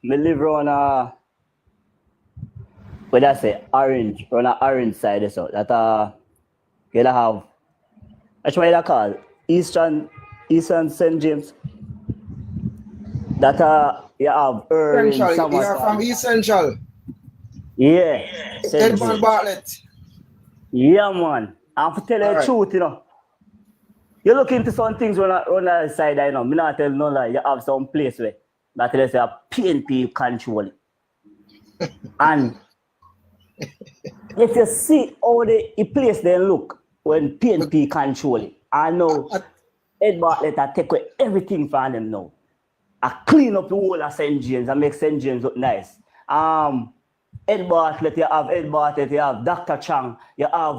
Me live on what I say, orange, on a orange side so that you have that's why they call Eastern St. James. That you have Irving, Essential. You are from Summerton. Essential. Yeah, St. Edmund James. Bartlett. Yeah, man. And to tell All you the right. truth, you look into some things on the side, me not tell no lie. You have some place where that tell you say PNP control it. And if you see how the place they look when PNP control it, I know I, Ed Bartlett I take away everything from them now. I clean up the whole of St. James and make St. James look nice. Ed Bartlett, you have Dr. Chang, you have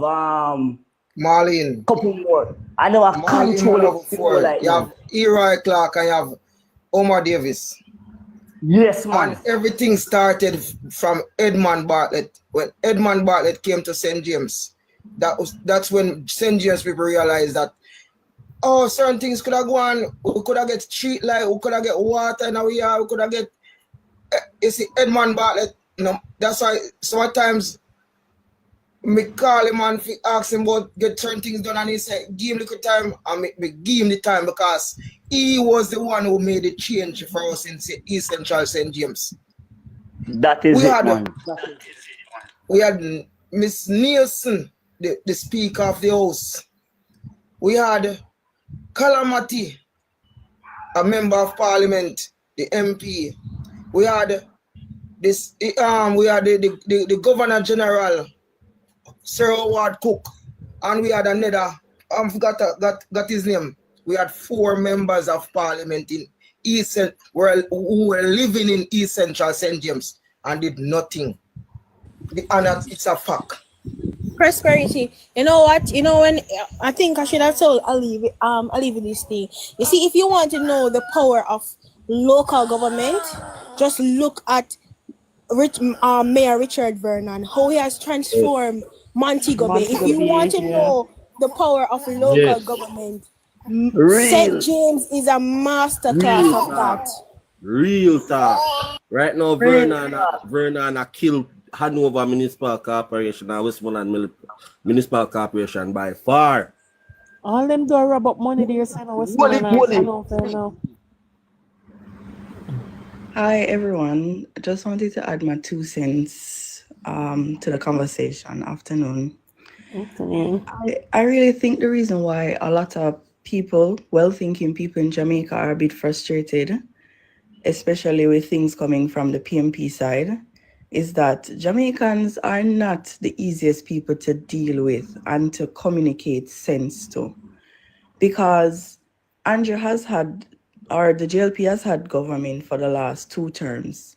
Marlene. couple more. I know I Marlene control it Manover the whole Ford. like You now. have Eroy Clark and you have Omar Davis. Yes, And man. everything started from Edmund Bartlett. When Edmund Bartlett came to St. James, that's when St. James people realized that certain things could have gone. We could have get street light, we could have get water in our yard, we could have get you see Edmund Bartlett, that's why sometimes me call him and ask him about get certain things done and he said give him the time and me give him the time because he was the one who made the change for us in East Central St. James. That is We it, had man. we had Miss Nielsen, the Speaker of the House. We had Calamity, a Member of Parliament, the MP. We had this we had the Governor General, Sir Howard Cook, and we had another, I got his name. We had 4 members of Parliament in who were living in East Central St. James and did nothing. And it's a fact. Prosperity. You know what? You know when I think I should have told Ali this thing. You see, if you want to know the power of local government, just look at Mayor Richard Vernon, how he has transformed Montego Bay. If Montego you want Bay, to yeah. know the power of local Yes. government, St. Real, James is a masterclass Real of talk. that. Real talk. Right now, real. Vernon killed Hanover Municipal Corporation and Westmoreland Municipal Corporation by far. All them do are about money there, son of Bully, Westmoreland and bully. Hanover now. Hi everyone. I just wanted to add my 2 cents to the conversation. Afternoon. Okay. I really think the reason why a lot of people, well-thinking people in Jamaica, are a bit frustrated, especially with things coming from the PMP side, is that Jamaicans are not the easiest people to deal with and to communicate sense to. Because Andrew has had, or the JLP has had government for the last 2 terms.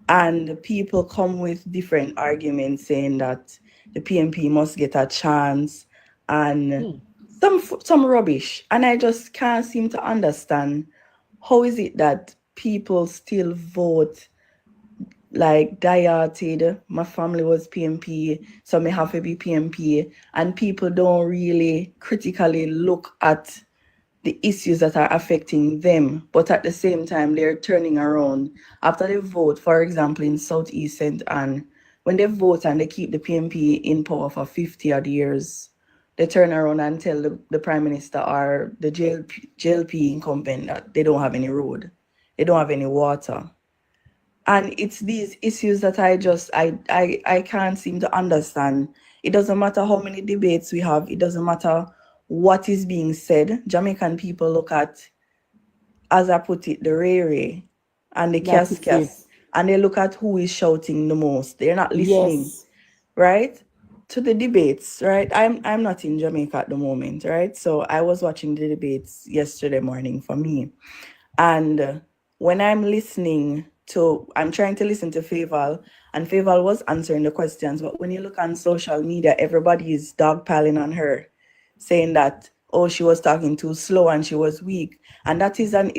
And people come with different arguments saying that the PMP must get a chance and some rubbish. And I just can't seem to understand how is it that people still vote like die-hearted. My family was PMP, so me have to be PMP. And people don't really critically look at the issues that are affecting them, but at the same time, they're turning around after they vote, for example, in Southeast St. Anne, when they vote and they keep the PMP in power for 50 odd years, they turn around and tell the Prime Minister or the JLP incumbent that they don't have any road, they don't have any water. And it's these issues that I can't seem to understand. It doesn't matter how many debates we have, it doesn't matter what is being said. Jamaican people look at, as I put it, the ray and the That is it. cas, and they look at who is shouting the most. They're not listening, Yes. right? To the debates, right? I'm not in Jamaica at the moment, right? So I was watching the debates yesterday morning for me. And when I'm trying to listen to Faval, and Faval was answering the questions, but when you look on social media, everybody is dogpiling on her, saying that, oh, she was talking too slow and she was weak. And that is an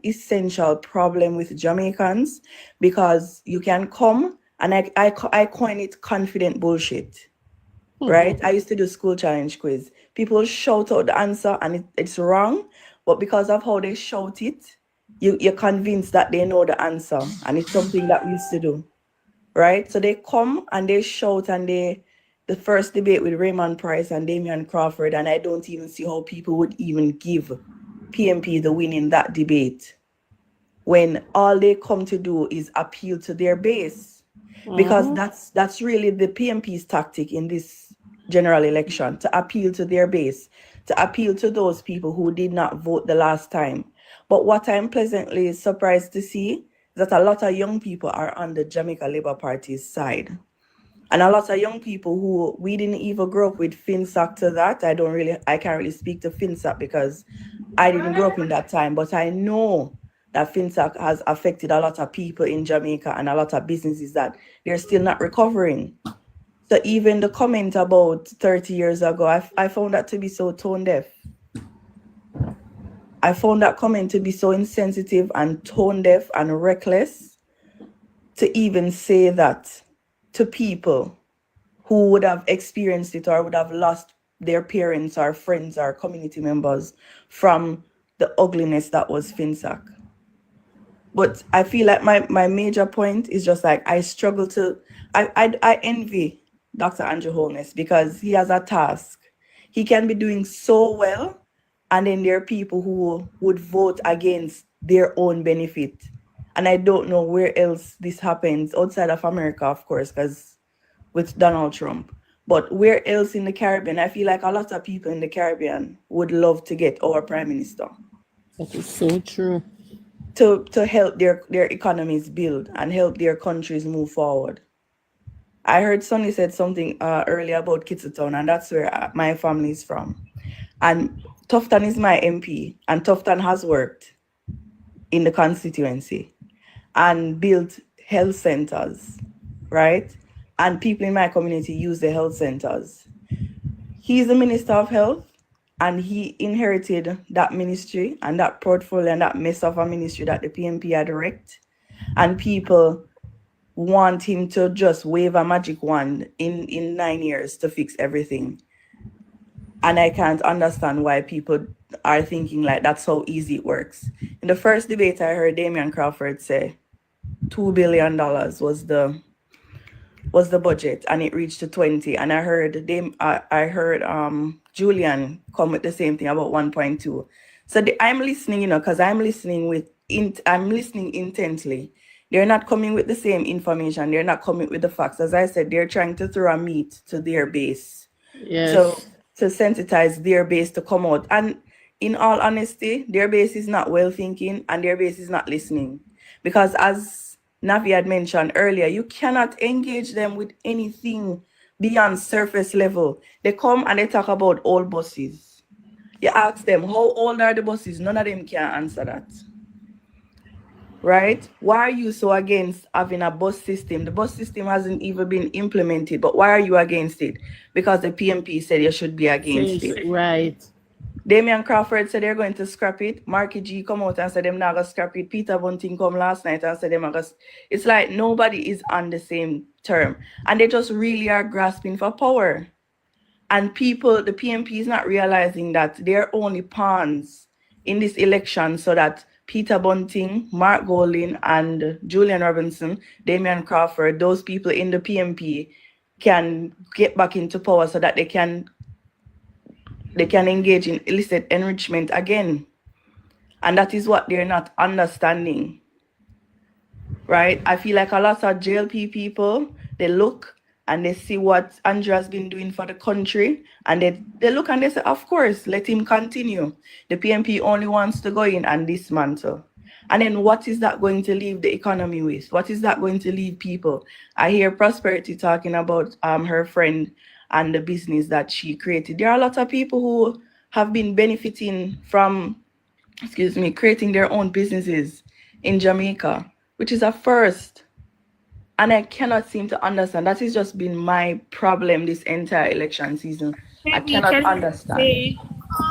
essential problem with Jamaicans, because you can come, and I coin it confident bullshit, right? I used to do school challenge quiz. People shout out the answer and it's wrong, but because of how they shout it, you're convinced that they know the answer, and it's something that we used to do, right? So they come and they shout, and the first debate with Raymond Price and Damian Crawford, and I don't even see how people would even give PMP the win in that debate when all they come to do is appeal to their base, because that's really the PMP's tactic in this general election, to appeal to their base, to appeal to those people who did not vote the last time. But what I'm pleasantly surprised to see is that a lot of young people are on the Jamaica Labour Party's side. And a lot of young people who we didn't even grow up with FinSac to that. I can't really speak to FinSac because I didn't grow up in that time, but I know that FinSac has affected a lot of people in Jamaica and a lot of businesses that they're still not recovering. So even the comment about 30 years ago, I found that to be so tone deaf. I found that comment to be so insensitive and tone deaf and reckless to even say that to people who would have experienced it or would have lost their parents or friends or community members from the ugliness that was FinSac. But I feel like my major point is just like I envy Dr. Andrew Holness because he has a task. He can be doing so well, and then there are people who would vote against their own benefit. And I don't know where else this happens outside of America, of course, because with Donald Trump. But where else in the Caribbean? I feel like a lot of people in the Caribbean would love to get our prime minister. That is so true. To help their economies build and help their countries move forward. I heard Sonny said something earlier about Kitsiltown, and that's where my family is from. And Tufton is my MP, and Tufton has worked in the constituency and built health centers, right? And people in my community use the health centers. He's the Minister of Health, and he inherited that ministry and that portfolio and that mess of a ministry that the PMP had wrecked. And people want him to just wave a magic wand in 9 years to fix everything. And I can't understand why people are thinking like that's how easy it works. In the first debate, I heard Damian Crawford say $2 billion was the budget, and it reached to 20. And I heard Julian come with the same thing about 1.2. So I'm listening, because I'm listening intently. They're not coming with the same information. They're not coming with the facts. As I said, they're trying to throw a meat to their base. Yes. So to sensitize their base to come out. And in all honesty, their base is not well thinking and their base is not listening. Because as Navi had mentioned earlier, you cannot engage them with anything beyond surface level. They come and they talk about old buses. You ask them, how old are the buses? None of them can answer that. Right? Why are you so against having a bus system? The bus system hasn't even been implemented, but why are you against it? Because the PMP said you should be against it. Right. Damian Crawford said they're going to scrap it. Marky G come out and said them not gonna scrap it. Peter Bunting come last night and said them not gonna. It's like nobody is on the same term. And they just really are grasping for power. And people, the PMP is not realizing that they're only pawns in this election so that Peter Bunting, Mark Golding, and Julian Robinson, Damian Crawford, those people in the PMP can get back into power so that they can engage in illicit enrichment again. And that is what they're not understanding, right? I feel like a lot of JLP people, they look and they see what Andrew has been doing for the country, and they look and they say, of course, let him continue. The PMP only wants to go in and dismantle. And then what is that going to leave the economy with? What is that going to leave people? I hear Prosperity talking about her friend and the business that she created. There are a lot of people who have been benefiting from, creating their own businesses in Jamaica, which is a first. And I cannot seem to understand. That has just been my problem this entire election season. I cannot understand.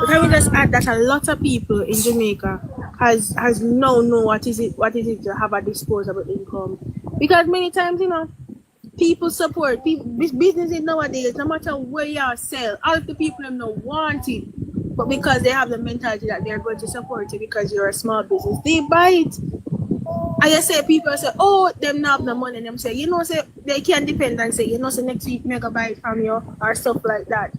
Can we just add that a lot of people in Jamaica has now know what is it to have a disposable income? Because many times, people support businesses nowadays, no matter where you sell, all of the people them don't want it. but because they have the mentality that they're going to support you because you're a small business, they buy it. And you say people say, oh, them not have the money, and them say, you know, say they can't depend and say, you know, so next week me go buy it from you or stuff like that.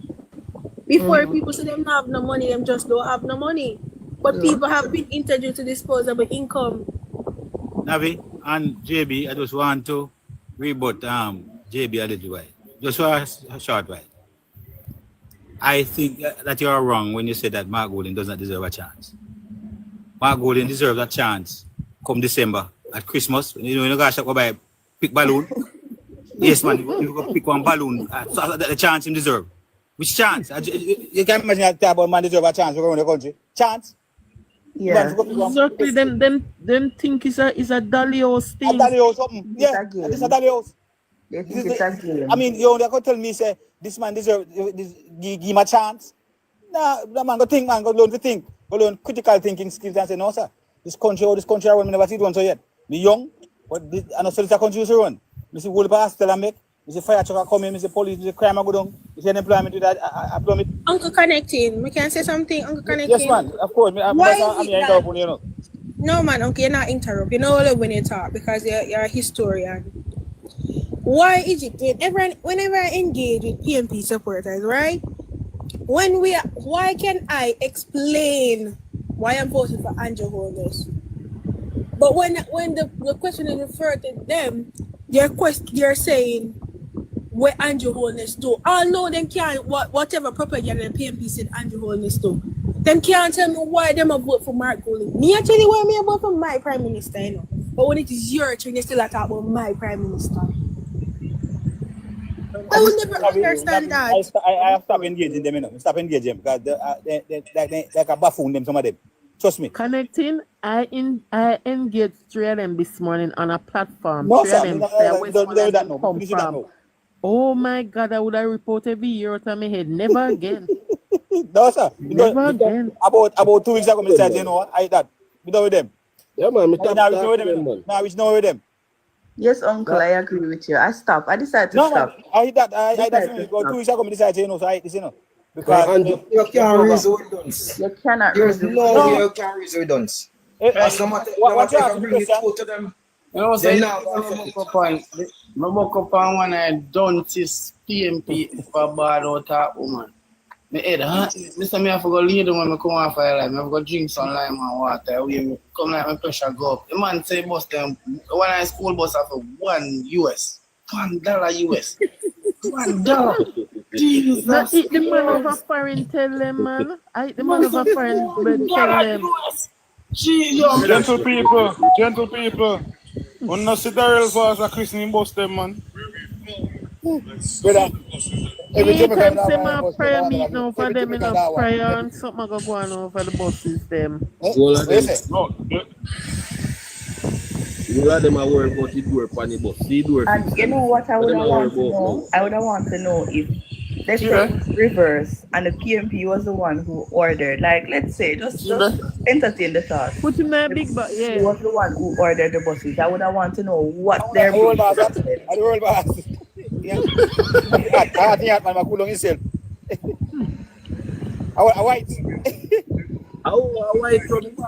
Before people say them not have no money, them just don't have no money. But people have been introduced to disposable income. Navi and JB, I just want to rebut JB a little while. Just for a short while. I think that you are wrong when you say that Mark Golden does not deserve a chance. Mark Golden deserves a chance come December at Christmas. You know, you go buy a big balloon. Yes, man, you go pick one balloon. So the chance him deserve. Which chance? You can imagine that type of man deserve a chance around the country. Chance? Yeah. Exactly. Them think it's a dolly house thing. A dolly house something. Yeah, it's a dolly house. They think it's a game. I mean, you only can tell me, say, this man deserve, give him a chance. Nah, the man go think, man, go learn to think. Go learn critical thinking skills and say, no, sir, this country, I will never see one so yet. Me young, but this, I know so this a country to run. Me see whole hostel I make. Me see fire truck coming, me see police, me see crime go down. Me see unemployment with that, employment. Uncle Connecting, we can say something, Uncle Connecting. Yes, man, of course. You know. No, man, Uncle, you're not interrupt. You know when you talk because you're a historian. Why is it whenever I engage with PMP supporters, right? Why can I explain why I'm voting for Andrew Holness? But when the question is referred to them, they're saying what Andrew Holness do. Although them can't whatever propaganda the PMP said Andrew Holness do. Them can't tell me why them a vote for Mark Golden. Me actually why me a vote for my prime minister, you know. But when it is your turn, you still talk about my prime minister. I would never understand that. I have stopped engaging them, you know. Stop engaging because they like a buffoon them, some of them. Trust me. Connecting, I engaged 3 of them this morning on a platform. No, 3 sir, of them say that come from. Oh my God, I would have report every year out of my head. Never again. No, sir. Never again. About 2 weeks ago, I said, you know, I that. We done with them. Yeah, man. Now we know with them. Yes, Uncle, I agree with you. I decided to stop. Man, I hit that. I that 2 weeks ago, I decided, you know, so I hit this, you know. Because you can't reason with guns. You cannot There's reason. no way you can reason with guns. What you have bring it to them. You know, so I woke up on when I don't see PMP for bad out of woman. My head, Mr. Me, I forgot to leave them when I come off fire. I have to drink some lime and water. We come like my pressure go up. The man say bus them when I school bus for $1 US. $1 US. $1. Jesus. Not eat the man of a foreign tell them, man. I eat the man of a foreign bread tell them. Gentle people. When not see Daryl for us a christening bus them, man. Brother, Anytime say my prayer meet now for them in a prayer and something go on over the buses them. You let them worry about the door for the bus. The door. And you know what I would want to know? I would want to know if let's say reverse and the PMP was the one who ordered. Like let's say just entertain the thought. Put in my big butt, yeah. He was the one who ordered the buses. I would want to know what their I think man cool himself. I white.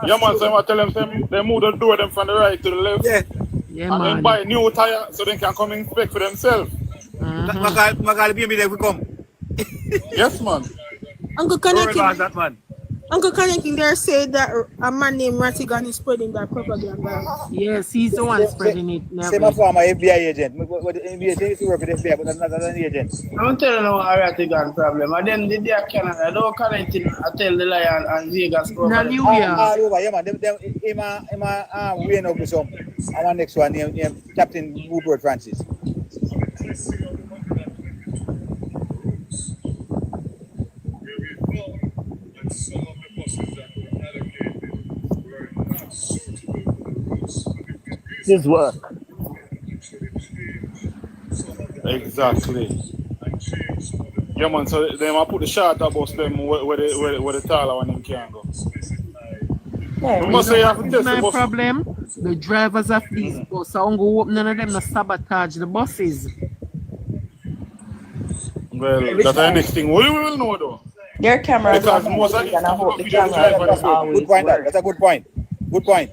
Yeah, man, so I tell them they move the door them from the right to the left. Yeah, and man. then buy new tire so they can come inspect for themselves. Magal be there we come. Yes, man. Uncle Connecting there said that a man named Ratigan is spreading that propaganda. Yes, he's the one spreading it. Say my former FBI agent. What the FBI agent work with FBI, but not an agent. I'm telling you what Ratigan problem. And then the day of Canada, I don't Connecting, I tell the lion and Vegas. Now New York. All over, yeah, man. We know some. I want next one named Captain Rupert Francis. This work. Exactly. Yeah, man, so they might put the shorter bus them where the taller one them can go. Yeah, We must say you have to test My the bus. problem, the drivers of these buses, I won't go up, none of them to sabotage the buses. Well, that's the next thing. We will know though. Their cameras Because are most of and I hope the video cameras drive don't always Good point. work. That's a good point. Good point.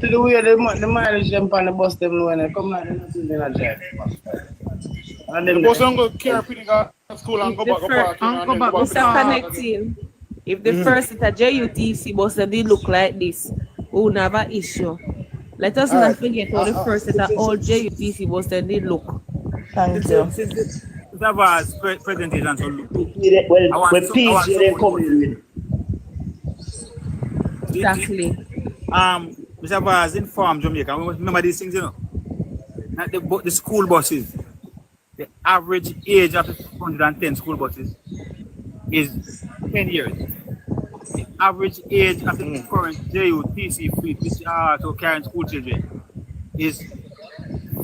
To the way the mileage them on the bus them when they come out, they're not even gonna drive. And The them bus don't go carry people to school and If go the back to first parking and uncle then back go back to to Mr. park. Connecting, if the first at a JUTC bus that did look like this, we would have an issue. Let us All not right. forget how the first at all JUTC bus that did look. Thank you. Since that was presentation, so look. Well, when PJ they come in with. Exactly. Mr. Vaz informed Jamaica. Remember these things, you know. Not the school buses. The average age of the 110 school buses is 10 years. The average age of the current JUTC fleet, which are to carrying school children, is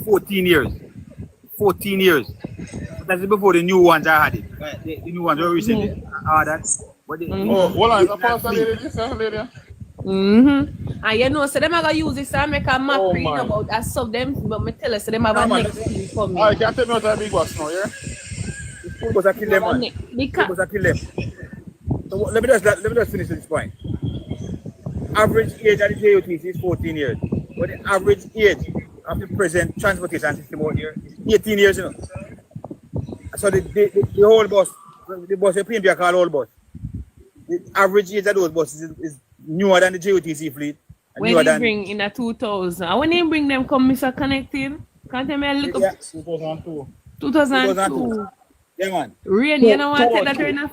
14 years. 14 years. That's before the new ones I had it. Right? The new ones were recently that. But Oh, hold on, is that pastor lady this lady? And you know, so them are gonna use this and make a map Oh, reading man. about that sub them, but me tell us so them have a man. next thing coming. Alright, can you take me out of the big bus now, yeah? the school bus are kill them, man. The school bus are kill them. So let me just finish this point. Average age of the JUTC is 14 years. But the average age of the present transportation system out here is 18 years, you know. So the whole bus, the bus, the PNP are called whole bus. The average age of those buses is newer than the JUTC fleet. When they bring in a 2000, and when they bring them come, Mr. Connected, can't tell me a little. 2002. 2002. Yeah, man. Rain, you know what? That rain a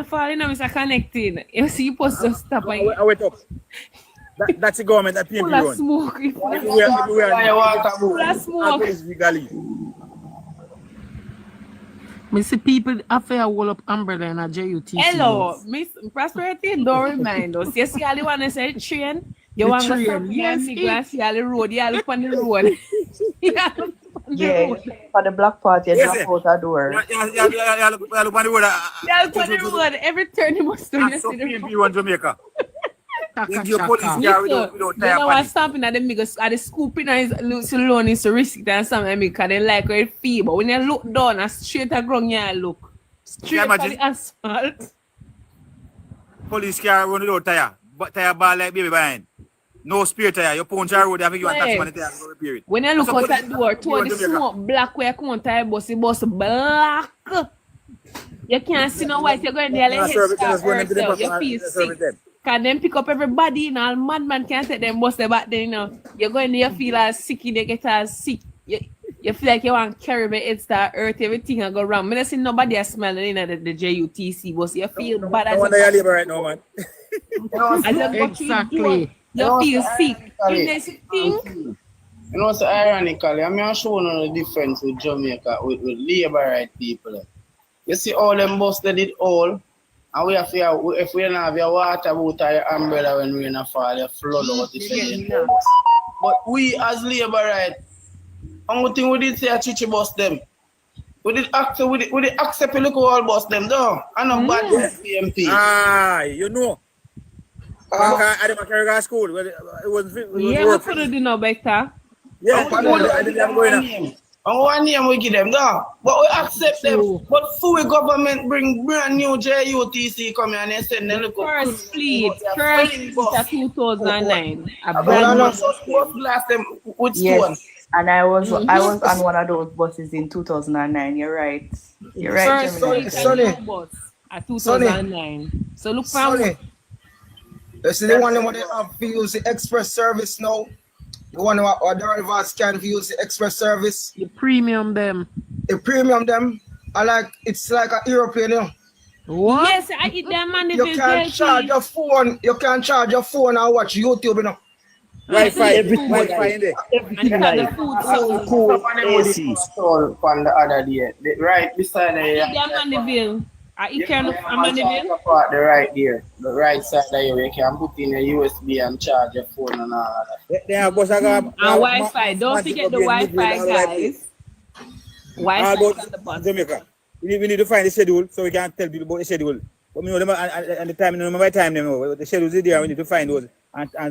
fall, you know, Mr. Connected. You see, you supposed to stop. I wait up. That's the government that PNP Full of run. smoke. Full of smoke. Me see people after a wall up umbrella in a JUTC. Hello, Miss Prosperity, don't remind us. You see all the one that say train? You The want to train, stop yes, the glass, you all the road, you all look on the road. Yeah, for the black party, you Yes, drop out a door. Yeah, look on the road. You all look on the road, every turn you must do. You So see the PNP run Jamaica. Shaka, Your police shaka. car without you tire know what panic. stopping at the biggest at the scooping is so low is to risk it and something because they like where it feel. But when you look down and straight at ground, you look straight for imagine? the asphalt. Police car run without tire. But tire ball like baby behind. No spare tire. You punch a road, I think you want taxi money tire to repair it. When you look So out that police door, car toward the run Jamaica. smoke black where you come on tire bus, the bus black. You can't see no white, you're going there like you feel sick. Can them pick up everybody, you know, madman can't take them bus there back then, you know. You're going there, you feel as sick, they get as sick. You feel like you want to carry my head start earth, everything and go wrong. I don't see nobody is smelling in the JUTC bus. You feel bad No as wonder you labor right now, man. Exactly. you feel sick. You know, think. You know, so ironically, I'm showing you the difference with Jamaica, with labor right people. You see all them bus they did all, and we have to, if we don't have your water boat or your umbrella when rain fall, you flood out the But we as labor right, only thing we did say a chichi bus them. We did accept a look all bus them though. And not bad with PMP. Ah, you know. I didn't carry to school. It was Yeah, we could have done better. Yeah, I didn't go in. And one name we give them, no. But we accept them. But full government bring brand new JUTC come here and they send them look First fleet, first fleet of 2009. A brand brand new glass them with stone. Yes, and I was on one of those buses in 2009. You're right. You're right. First Gemini. fleet Sonny. and new bus at 2009. So look for Sonny, you see the one that they have to use the express service now? The one who the drivers can use the express service? The premium them. The premium them are like, it's like an aeroplane, you know? What? Yes, I eat them and You can charge your phone, and watch YouTube, you know? Wi-Fi in there. Everything And nice. the food sold. Cool, AC. Sold on the other day. Right beside the Mandeville. You can look for Mandeville. The right there. The right side there where you can put in a USB and charge your phone and all that. And Wi-Fi. Don't forget the Wi-Fi, guys. Wi-Fi on the bus. Jamaica. We need to find the schedule so we can tell people about the schedule. But we know them and the time, remember my time, the schedules is there, we need to find those.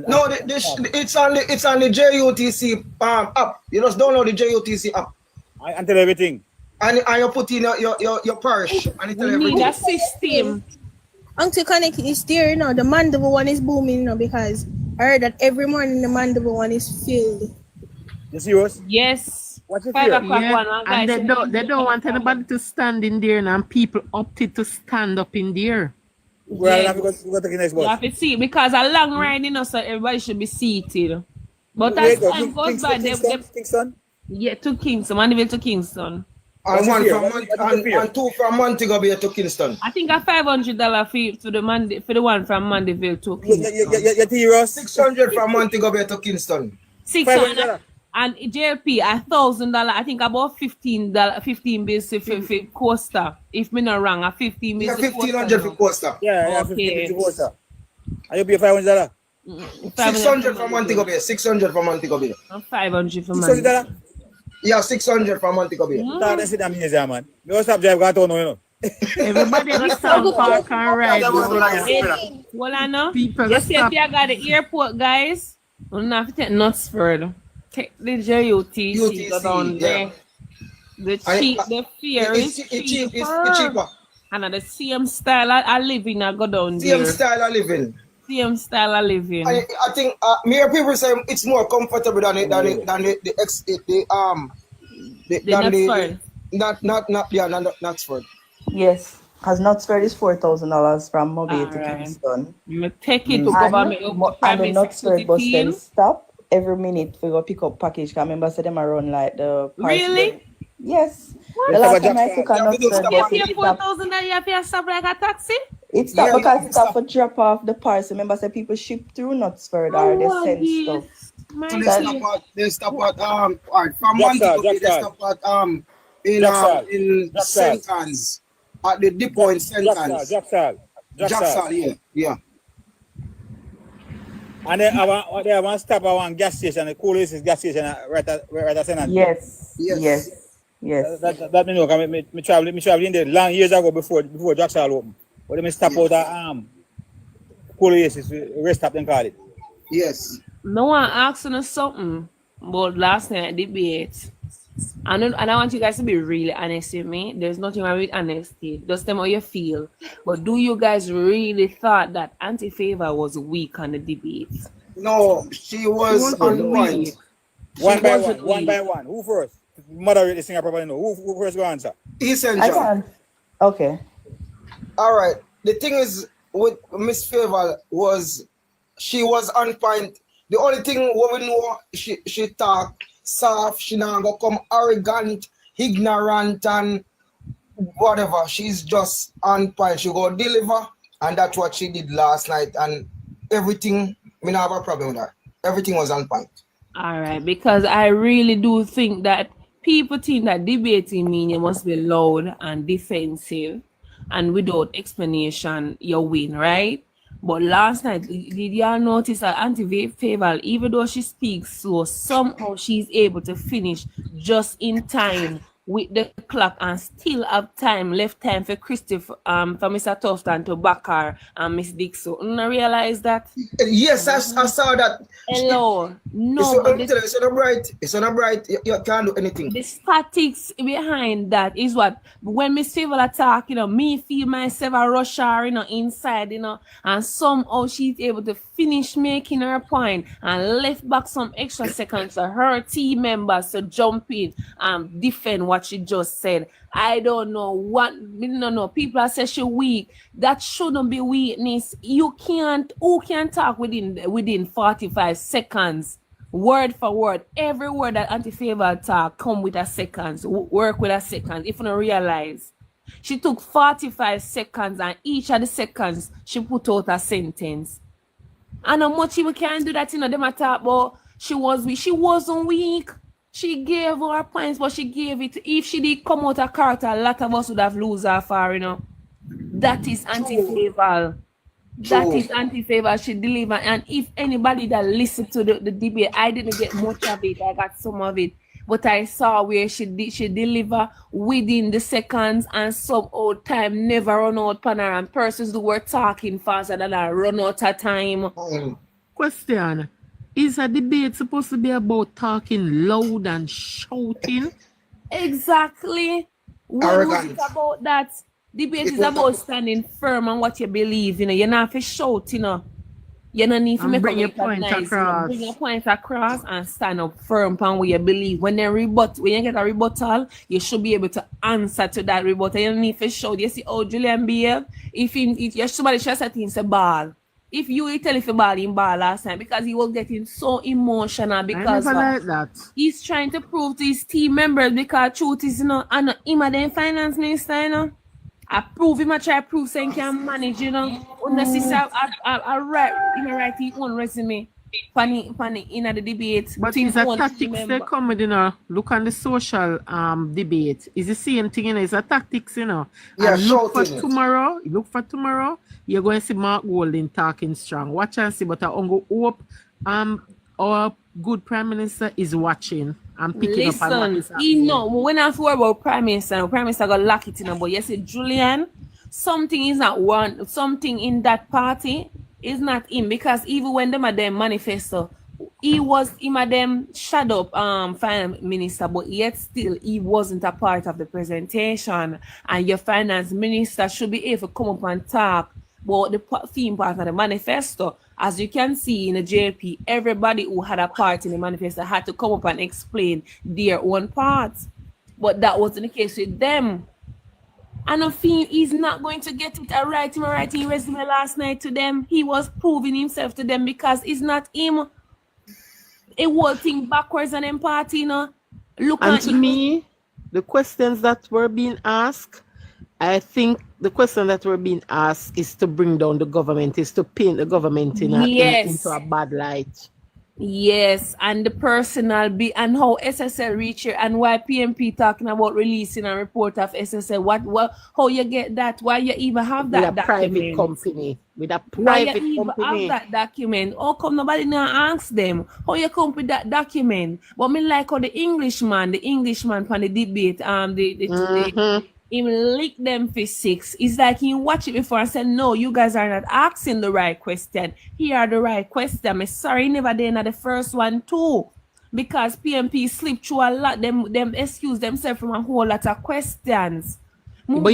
No, it's on the JUTC app. You just download the JUTC app. And tell everything. And you put in your parish and it tell everything. We need a system. Until Connect is there, The Mandeville one is booming, because I heard that every morning the Mandeville one is filled. You serious? Yes. What's it 5 o'clock Yeah. one. And they don't want anybody to stand in there, and people opted to stand up in there. Well, yeah. We got to the next bus. You have to see, because a long ride, so everybody should be seated. But as time goes by, Kingston? Yeah, to Kingston, Mandeville to Kingston. And two from Montego Bay to Kingston. I think a $500 fee for the one from Mandeville to Kingston. Yeah, 600 from Montego Bay to Kingston. 600 and JLP $1,000. I think about $15 bills for Costa. If me not wrong, a 15 bills. Yeah, 1,500 for Costa. Yeah, okay. 15 for Costa. And you pay $500. 600 from Montego Bay. 600 from Montego Bay. 500 from Montego Bay. Yeah, 600 from Montego Bay. That's it, man. You don't stop drive, got on, Everybody in the South Park and ride. Well, I know. People you see, if you got the airport, guys, you don't have to take Knutsford. Take the JUTC, go down there. The fare is cheaper. And the same style of living, I go down there. Same style of living. Same style of living. I think more people say it's more comfortable than the Knutsford. Yes, because Knutsford is $4,000 from Mobile to Kingston. You take it to government. And the Knutsford bus then stop every minute for go pick up package. Because I remember them around like the really? Yes. The last time I took a Knutsford bus, you pay $4,000 you have to stop like a taxi? It stopped because it stopped for drop off the parcel. Remember, say people ship through Knutsford or they send stuff. So they stop at from Montego Bay, they stop at in St. Anne's at the depot in St. Anne's. Jacksal, yeah. And they have one stop at one gas station, the coolest gas station right at St. Anne's. Yes. That me know, because me travel in there long years ago before Jacksal opened. But they stop out at coolest rest stop, then call it. Yes. No one asking us something about last night debate. And I want you guys to be really honest with me. There's nothing wrong with honesty. Just tell me how you feel. But do you guys really thought that Anti-Favor was weak on the debate? No, she was on point. One by one. Who first? Moderate this thing I probably know. Who first go answer? Essential. Okay. All right. The thing is with Miss Favor was she was on point. The only thing we know, she talk soft, she not go come arrogant, ignorant, and whatever. She's just on point. She go deliver, and that's what she did last night. And everything, we don't have a problem with that. Everything was on point. All right, because I really do think that people think that debating means you must be loud and defensive, and without explanation, you win, right? But last night, did y'all notice that Anti-Favor, even though she speaks slow, somehow she's able to finish just in time with the clock and still have left time for Christopher, for Mr. Tufton to Bakar and Miss Dixon. I realize that. Yes, I saw that. Hello. No, it's not bright. You can't do anything. The statics behind that is what when Miss Favor attack, me feel myself a rush her, inside, and somehow she's able to finish making her point and left back some extra seconds for her team members to jump in and defend what she just said. I don't know what, no. People are saying she weak. That shouldn't be weakness. Who can talk within 45 seconds, word for word? Every word that Anti-Favor talk come with a seconds, work with a seconds. If you don't realize, she took 45 seconds and each of the seconds she put out a sentence. And how much we can do that, them a talk about she was weak. She wasn't weak. She gave her points, but she gave it. If she did come out of character, a lot of us would have lost her far, That is anti-favor. That is anti-favor. She deliver. And if anybody that listened to the debate, I didn't get much of it. I got some of it. But I saw where she deliver within the seconds and some old time never run out pan her, and persons who were talking faster than her run out of time. Question. Is a debate supposed to be about talking loud and shouting? Exactly. What was it about that? Debate is about standing firm on what you believe, You're not for shout, You don't need to make bring your point across. Bring your point across and stand up firm on what you believe. When you get a rebuttal, you should be able to answer to that rebuttal. You don't need to shout. You see how Julian behave? If somebody just said it's a ball. If you tell if a ball in ball last time, because he was getting so emotional because like that. He's trying to prove to his team members because truth is and him and the finance minister, I prove him, I try to prove saying can manage, Unnecessary, I write his own resume funny in the debate. But it's a tactics they come with, Look on the social debate. It's the same thing, It's a tactics, Yeah, and look for tomorrow, you're going to see Mark Golding talking strong. Watch and see, but I hope our good Prime Minister is watching. I'm picking up on what is happening. When I thought about Prime Minister got lock it in, but you see, Julian, something is not something in that party is not him, because even when them are them manifesto, he had them shadow finance minister, but yet still he wasn't a part of the presentation. And your finance minister should be able to come up and talk about the theme part of the manifesto. As you can see in the JLP, everybody who had a part in the manifesto had to come up and explain their own parts. But that wasn't the case with them. And I feel he's not going to get it. I writing resume last night to them. He was proving himself to them because it's not him. A whole thing backwards on them party, Look and at to me, the questions that were being asked, I think the question that were being asked is to bring down the government, is to paint the government into a bad light. Yes, and the personal and how SSL reach here, and why PMP talking about releasing a report of SSL. How you get that? Why you even have that with a document? private company? With a Why private you even company. have that document? How come nobody now ask them? How you come with that document? But me like how the Englishman from the debate, him lick them for 6. It's like he watch it before and said, no, you guys are not asking the right question. Here are the right question. I'm sorry, never did the first one too. Because PMP slipped through a lot. Them excuse themselves from a whole lot of questions. But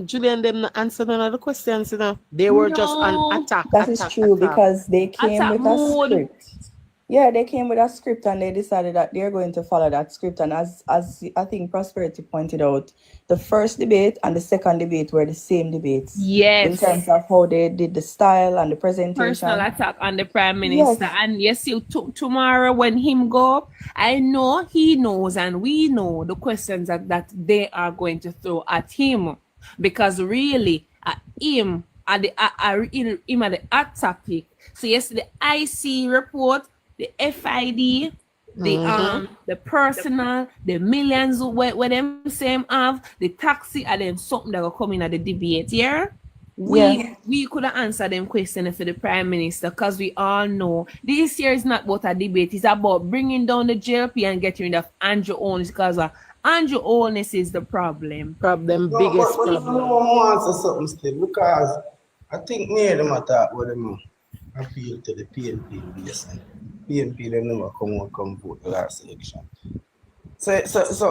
Julian, them not answer none of the questions, They were just an attack. That is true because they came with a script. Yeah, they came with a script and they decided that they're going to follow that script. And as I think Prosperity pointed out, the first debate and the second debate were the same debates. Yes. In terms of how they did the style and the presentation. Personal attack on the Prime Minister. Yes. And yes, tomorrow when him go up, I know he knows and we know the questions that they are going to throw at him. Because really, him at the hot topic. So yes, the IC report, the FID, the personal, the millions where them same have, the taxi, and then something that will come in at the debate, we could have answered them questions for the Prime Minister, because we all know this year is not about a debate, it's about bringing down the JLP and getting rid of Andrew Holness, because Andrew Holness is the problem. Biggest problem. I want to answer something still, because I think me them attack with them appeal to the PNP listen. PNP them never come vote the last election. So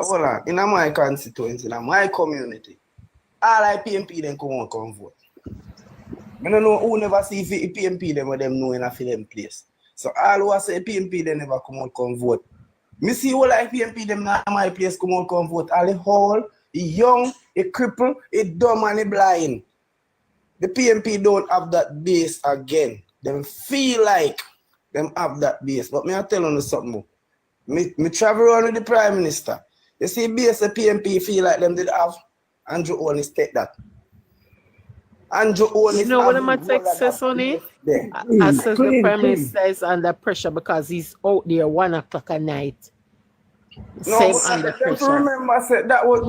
hold on. In my constituency, in my community, all I PNP them come vote. I don't know who never see PNP them with them know in a film place. So all who say PNP them never come vote. Me see all I PNP them in my place come vote. All the whole, the young, the cripple, the dumb and the blind. The PNP don't have that base again. Them feel like them have that base. But me I tell you something. Me travel around with the Prime Minister. You see base the PNP feel like them did have Andrew Holness take that. Andrew Onis. You know what I'm says, Sonny? I says the Prime Minister is under pressure because he's out there 1 o'clock at night. No, Same but under them pressure. remember say that was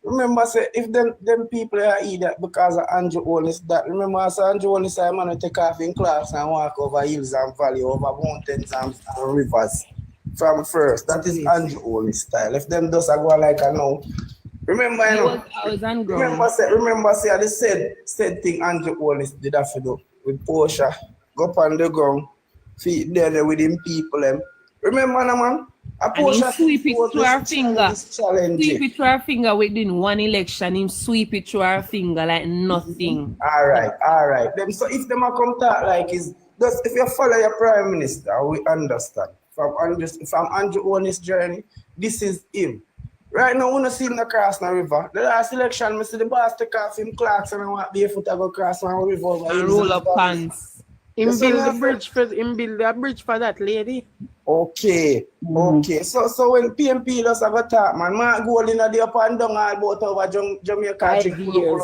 remember say if them people are either because of Andrew Onis that remember as Andrew Onis I man take off in class and walk over hills and valley, over mountains and rivers from first. That is Andrew Onis style. If them does go like I know. Remember, you know, remember say the said thing Andrew Onis did have to do with Porsche. Go up on the ground, feet there with him people them. Remember no man? And he sweep it through our finger. Sweep it through our finger within one election. Him sweep it through our finger like nothing. All right. Them so if them a come talk like is just if you follow your Prime Minister, we understand. From Andrew Onis journey, this is him. Right now, we don't see him across the river. The last election, I see the boss take off him clocks and I want barefoot to go across one river. And roll up pants. Him build a bridge for that lady. Okay. So when PMP does have a talk, man go in the up and down all about over Jamaica 5 years.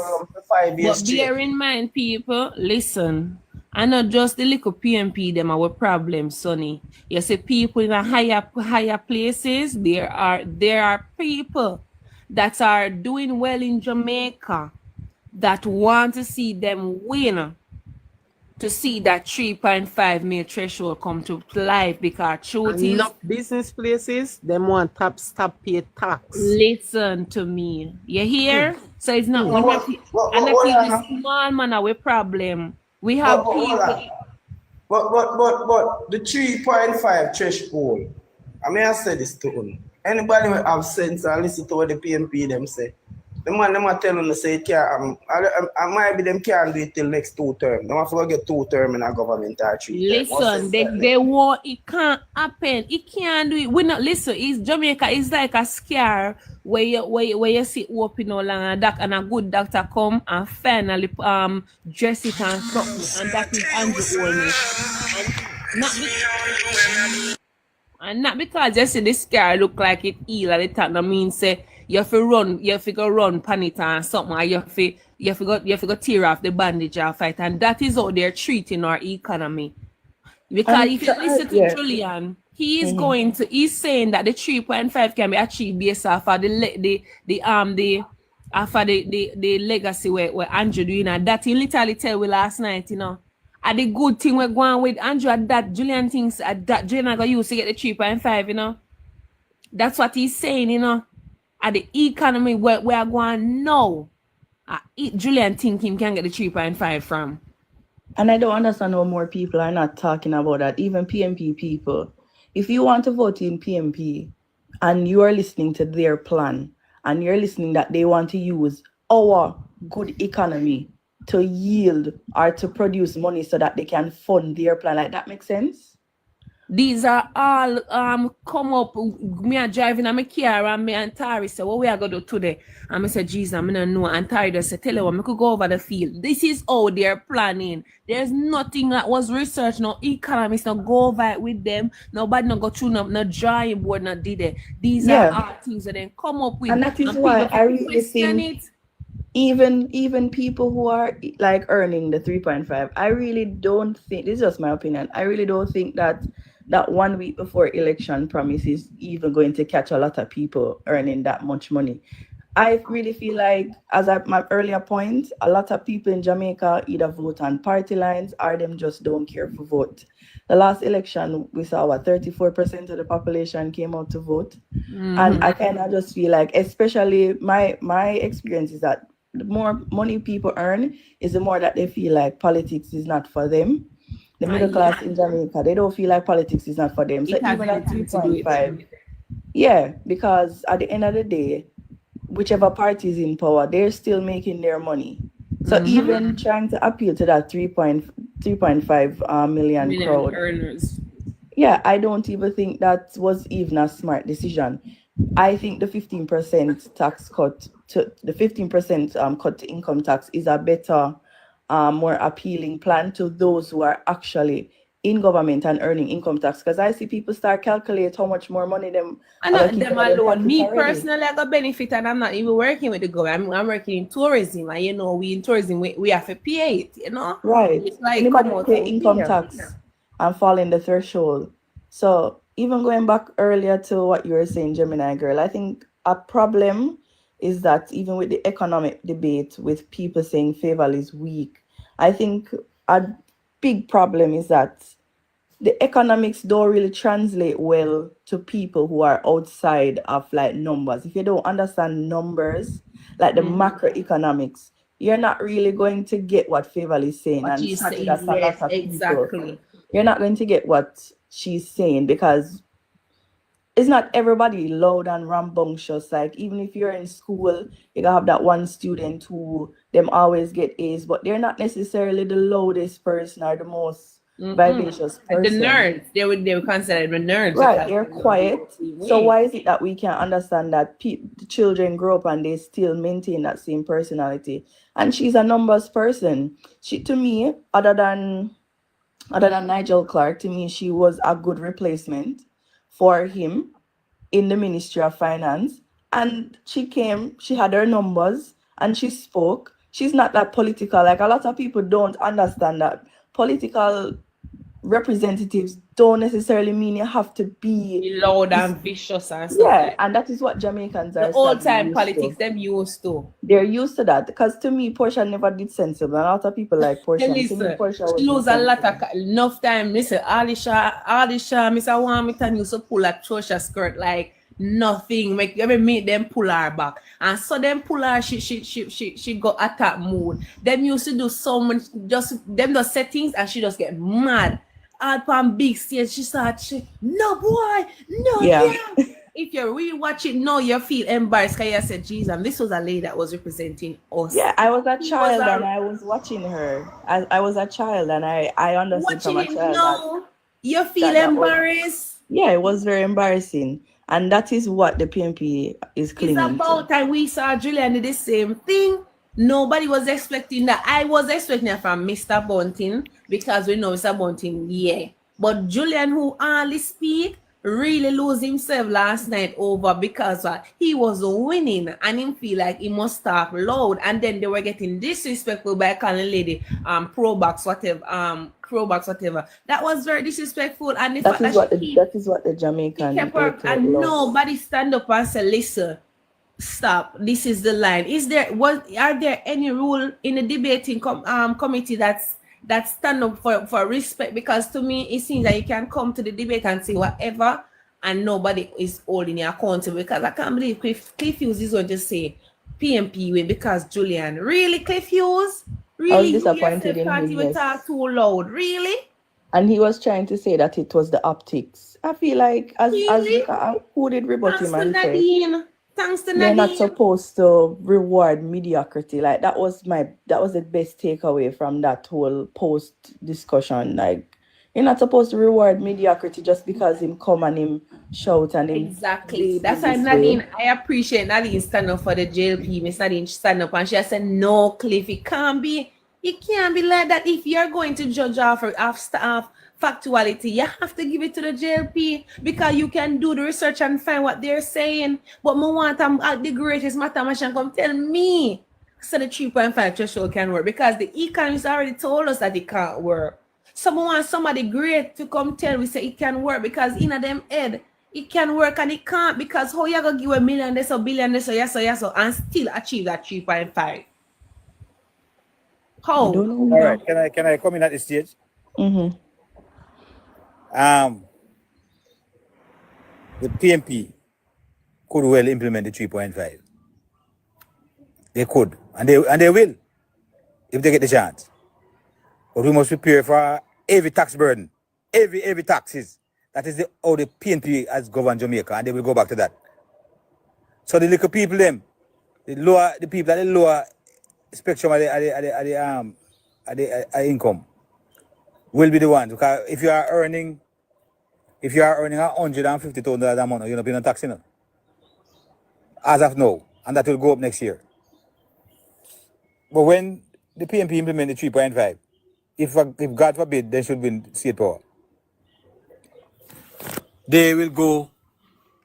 5 years. But bear in mind, people, listen. And not just the little PMP them our problem, Sonny. You see people in a higher places, there are people that are doing well in Jamaica that want to see them win, to see that 3.5 mil threshold come to life because truth is business places, them want stop pay tax. Listen to me. You hear? So it's not the small man our problem. We have people. But the 3.5 threshold, I mean I say this to you. Anybody who have sense and listen to what the PMP them say. The man them are telling us say it can't I might be them can't do it till next 2 terms. They have to get 2 terms in a government or 3 terms. Listen, they want it can't happen. It can't do it. We not listen, it's Jamaica is like a scare where you see open all and a good doctor come and finally dress it and something, and that is Andrew only. And not because you see the scare look like it heal at the time, that means say you have to go run pan it and something, or you have to go tear off the bandage or fight, and that is how they're treating our economy. Because if you listen to Julian, he's saying that the 3.5 can be achieved based off of the legacy where Andrew doing, and that he literally tell we last night, you know. And the good thing we're going with Andrew at that Julian thinks at that Julian got used to get the 3.5, you know. That's what he's saying, you know. At the economy where we are going now, Julian think him can get the 3.5 from. And I don't understand how more people are not talking about that, even PMP people. If you want to vote in PMP and you are listening to their plan and you're listening that they want to use our good economy to yield or to produce money so that they can fund their plan, like that makes sense? These are all come up. Me are driving on my car and me and Tari say, what we are going to do today? And I said, Jesus, I don't know. And Tari just said, tell you what, I could go over the field. This is how they're planning. There's nothing that was researched. No economists not go over it with them. Nobody not go through no drawing board, not did it. These are all things that they come up with. And that is why I really think even people who are like earning the 3.5, I really don't think, this is just my opinion, I really don't think that 1 week before election promise is even going to catch a lot of people earning that much money. I really feel like, as at my earlier point, a lot of people in Jamaica either vote on party lines or them just don't care for vote. The last election, we saw 34% of the population came out to vote. Mm-hmm. And I kind of just feel like, especially my experience is that the more money people earn is the more that they feel like politics is not for them. The middle class in Jamaica, they don't feel like politics is not for them. So even at 3.5, because at the end of the day, whichever party is in power, they're still making their money. So even trying to appeal to that 3.5 million crowd earners. Yeah, I don't even think that was even a smart decision. I think the 15% tax cut to the 15% cut to income tax is a better, more appealing plan to those who are actually in government and earning income tax, because I see people start calculate how much more money them. And not them alone. Me personally, I got benefit, and I'm not even working with the government. I'm working in tourism, and you know, we in tourism we have to pay it. You know, right? It's like Anybody pay income tax and fall in the threshold. So even going back earlier to what you were saying, Gemini girl, I think a problem is that even with the economic debate, with people saying Favour is weak, I think a big problem is that the economics don't really translate well to people who are outside of like numbers. If you don't understand numbers, like the macroeconomics, you're not really going to get what Favour is saying. What and she's sadly, saying, that's a lot yes, of exactly. people. You're not going to get what she's saying, because it's not everybody loud and rambunctious. Like, even if you're in school, you gotta have that one student who them always get A's, but they're not necessarily the loudest person or the most vivacious person. The nerds, they would consider the nerds. Right, they're quiet. So why is it that we can understand that the children grow up and they still maintain that same personality? And she's a numbers person. She, to me, other than Nigel Clark, to me, she was a good replacement for him in the Ministry of Finance. And she had her numbers and she spoke. She's not that political. Like, a lot of people don't understand that political representatives don't necessarily mean you have to be loud and vicious and stuff. Yeah, and that is what Jamaicans are. The old time politics, them used to. They're used to that, because to me, Portia never did sensible, and a lot of people like Portia. Listen, she lose a lot of enough time. Listen, Alisha, Mr. Warmington used to pull a Portia skirt like nothing. Make every meet them pull her back, and so them pull her. She got attack mood. Them used to do so much, just settings, and she just get mad. Out on big stage, she started, no boy, no, yeah. If you really watch it now, you feel embarrassed, because you said, Jesus, this was a lady that was representing us. Yeah, I was a child and I was watching her. I was a child and I understood from a child. No, you feel embarrassed. Yeah, it was very embarrassing. And that is what the PNP is clinging It's about time we saw Julian did the same thing. Nobody was expecting that. I was expecting it from Mr. Bunting, because we know Mr. Bunting, yeah. But Julian, who hardly speak, really lose himself last night over, because he was winning and he feel like he must talk loud. And then they were getting disrespectful by calling lady pro-box, whatever. That was very disrespectful. And that is what the Jamaican and nobody stand up and say, listen, stop, this is the line. Are there any rule in the debating committee that stand up for respect? Because to me it seems that you can come to the debate and say whatever and nobody is holding you accountable. Because I can't believe Cliff Hughes is going to say PNP win because Julian. Really, Cliff Hughes? Really? I was disappointed in him. Yes. Talk too loud. Really? And he was trying to say that it was the optics. I feel like who did rebut him and say, thanks to they're Nadine. not supposed to reward mediocrity. Like, that was the best takeaway from that whole post discussion. Like, you're not supposed to reward mediocrity just because him come and him shout and him. Exactly. That's why Nadine, I appreciate Nadine stand up for the JLP. Miss Nadine stand up and she said, no, Cliff, it can't be like that. If you're going to judge off factuality, you have to give it to the JLP, because you can do the research and find what they're saying. But I want the greatest mathematician come tell me so the 3.5 threshold can work, because the economists already told us that it can't work. So I want somebody great to come tell we say it can work, because in a them head it can work and it can't, because how you gonna give $1 million this or $1 billion this or yes and still achieve that 3.5? How? All right, can I come in at this stage? Mm-hmm. The PNP could well implement the 3.5. They could, and they will, if they get the chance. But we must prepare for every tax burden, every taxes. That is how the PNP has governed Jamaica, and they will go back to that. So the little people, the people at the lower spectrum of the income will be the ones, because if you are earning $150,000 a month, you're not paying no tax, you know, as of now, and that will go up next year. But when the PNP implement the 3.5, if God forbid they should win state power, they will go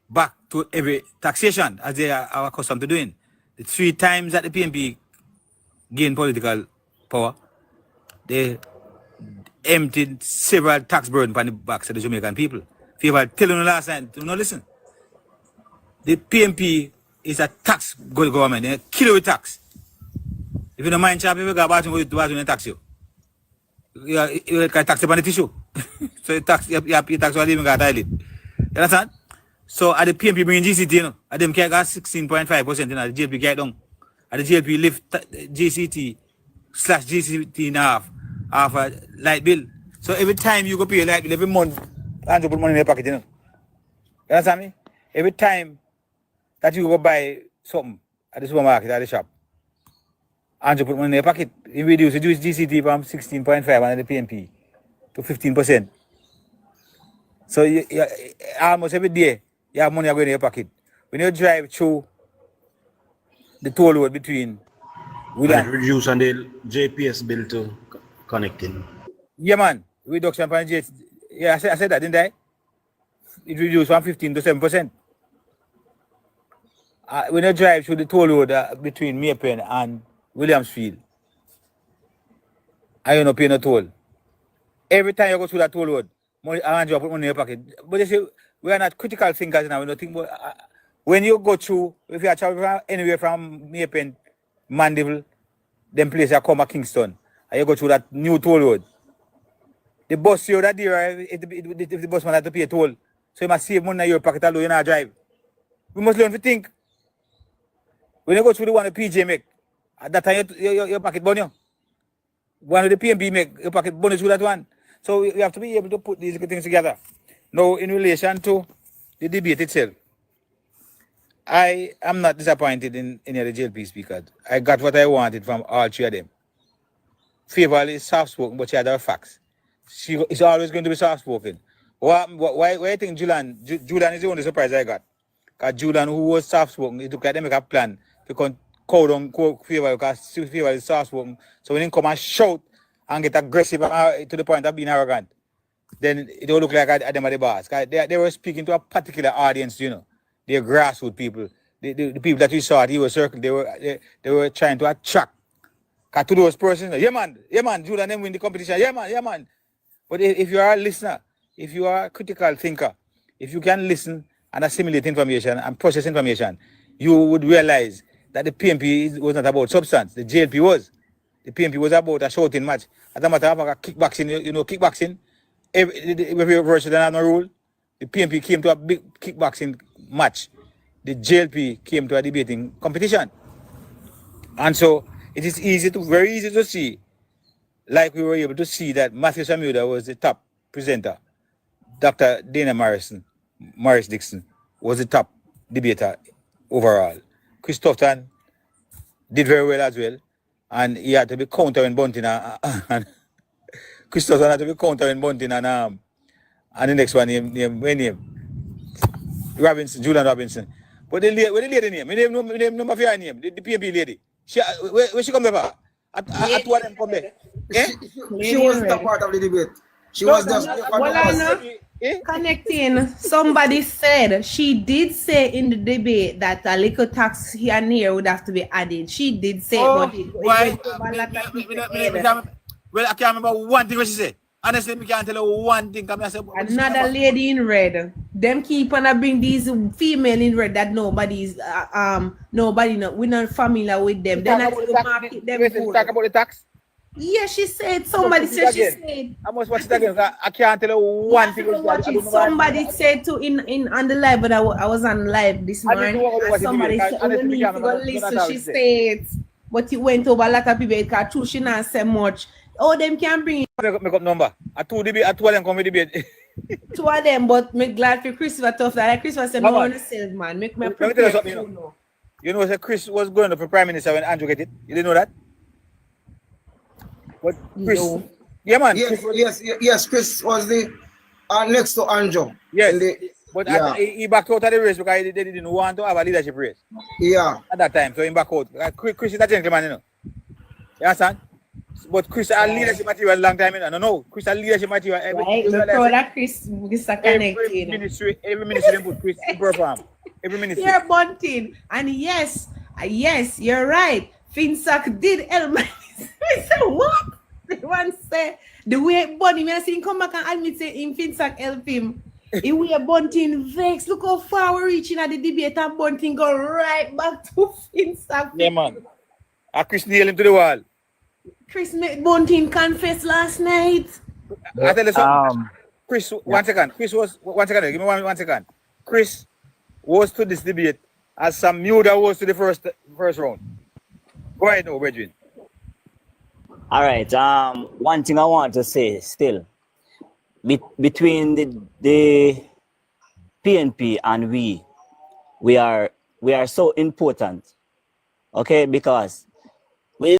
back to every taxation as they are accustomed to doing. The 3 times that the PNP gained political power, they emptied several tax burden on the backs of the Jamaican people. If you ever tell them last time, do not listen. The PNP is a tax government. They kill you with tax. If you don't mind, chap, if you go bathroom, they tax you. You can tax upon the tissue. So you pay tax on even got toilet. You understand? So at the PNP bringing GCT, you know, at them can't got 16.5%, you know, the JLP get down. At the JLP lift GCT/GCT in half a light bill. So every time you go pay a light bill, every month, Andrew put money in your pocket, you know. You understand me? Every time that you go buy something at the supermarket, at the shop, Andrew put money in your pocket. He reduce GCT from 16.5 and the PNP to 15%. So you almost every day, you have money going in your pocket. When you drive through the toll road between and reduce on the JPS bill to connecting. Yeah, man. Reduction from JPS. Yeah, I said that, didn't I? It reduced from 15 to 7%. When you drive through the toll road between Maypen and Williamsfield, I don't pay no toll. Every time you go through that toll road, money, I put money in your pocket. But you see, we are not critical thinkers now. We don't think about, when you go through, if you are traveling anywhere from Maypen, Mandeville, them place you come to Kingston, and you go through that new toll road. The bus you that there, if the bus man has to pay a toll, so you must save money in your pocket alone, you not drive. We must learn to think. When you go through the one the PJ make, at that time your pocket burn you. One of the PNB make, your pocket burn through that one. So we have to be able to put these things together. Now, in relation to the debate itself, I am not disappointed in any of the JLP speakers. I got what I wanted from all 3 of them. Favour is soft-spoken, but she had her facts. She is always going to be soft-spoken. Why do you think Julian is the only surprise I got? Because Julian, who was soft-spoken, he took make a plan to cow down Favour because Favour is soft-spoken. So when he come and shout and get aggressive to the point of being arrogant, then it will look like them at the boss. They were speaking to a particular audience, you know. They're grassroots people. The people that we saw at Evo Circle, they were trying to attract. Because to those persons, yeah man, Julian them win the competition, yeah man. But if you are a listener, if you are a critical thinker, if you can listen and assimilate information and process information, you would realize that the PNP was not about substance. The JLP was. The PNP was about a shouting match. As a matter of fact, kickboxing, you know, kickboxing, every version that have no rule. The PNP came to a big kickboxing match. The JLP came to a debating competition. And so it is very easy to see, like we were able to see that Matthew Samuda was the top presenter. Dr. Dana Morris Dixon was the top debater overall. Chris Tufton did very well as well. And he had to be countering Bunting and Chris Tufton had to be countering Bunting and the next one name Robinson, Julian Robinson. But the lady name, my name number for her name, the PNP lady. She where she come there? At what them come there? She was the part of the debate. She was just connecting. Somebody said she did say in the debate that a little tax here and here would have to be added. She did say, but well, I can't remember one thing what she said. Honestly, we can't tell her one thing. Another lady in red. Them keep on bring these female in red that nobody's nobody know. We're not familiar with them. Then I market them. Talk about the tax. Yeah, she said. Somebody said she said. I must watch it again. I can't tell her one thing. Somebody said to in on the live, but I was on live this morning. And somebody said, listen. She said, but it went over a lot of people because she not say much. Oh, them can bring make up number. I two of them come with debate. 2 of them, but me glad for Christopher tough that. Like Christopher said, no one salesman. Make me prepare. You know, Chris was going up for Prime Minister when Andrew get it. You didn't know that? What Chris? No. Yeah, man. Yes. Chris was the next to Andrew. Yes. But he backed out of the race because they didn't want to have a leadership race. Yeah. At that time, so he backed out. Chris is a gentleman, you know. You understand? But Chris had leadership material a long time. No. Chris had leadership material. Right, the product Chris is connected. Every ministry they put Chris to perform. Every ministry. You're bunting. And yes, you're right. Finsack did help. I said, what? The one say, the way Bunny, when I see him come back and admit say him Finsack help him. He way Bunting vex. Look how far we're reaching at the debate and Bunting go right back to Finsack. Yeah, man. And Chris nailed him to the wall. Chris made Bunting confess last night. I tell you something. Chris, one second. Give me one second. Chris was to this debate as Sam Muda was to the first round. Go ahead now, Bridget. All right. One thing I want to say still, between the PNP and we are so important, okay? Because